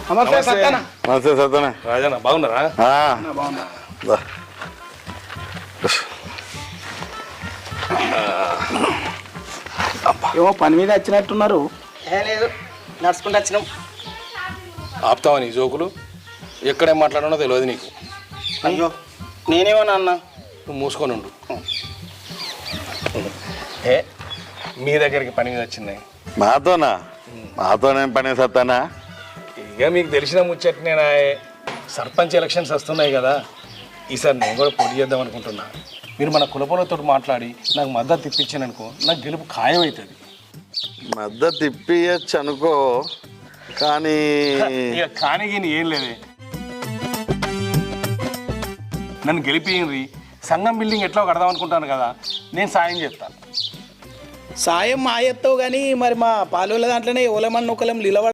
నమస్తే సత్తానా. నమస్తే సత్తానా. రాజన్న బాగున్నారా? బాగున్నా. ఏమో పని మీద వచ్చినట్టున్నారు. లేదు, నడుచుకుంటూ వచ్చినాం. ఆపుతావా నీ జోకులు? ఎక్కడేం మాట్లాడనో తెలియదు నీకు. అయ్యో నేనేమన్నా అన్నా? నువ్వు మూసుకొని ఉండు. ఏ మీ దగ్గరికి పని మీద వచ్చినాయి. మాతోనేం పని సత్తానా? ఇక మీకు తెలిసిన ముచ్చట్నేనా, సర్పంచ్ ఎలక్షన్స్ వస్తున్నాయి కదా, ఈసారి నేను కూడా పోటీ చేద్దాం అనుకుంటున్నా. మీరు మన కులపొలతో మాట్లాడి నాకు మద్దతు ఇప్పించాను అనుకో, నాకు గెలుపు ఖాయం అవుతుంది. మద్దతు ఇప్పియచ్చు అనుకో, కానీ ఇక కానీ ఏం లేదే. నన్ను గెలిపియండి, సంఘం బిల్డింగ్ ఎట్లా కడదాం అనుకుంటాను కదా, నేను సాయం చేస్తాను. సాయం మా ఎత్తావు కానీ మరి మా పాలోళ్ళ దాంట్లోనే ఓలమన్న ఒకలం నిలబడ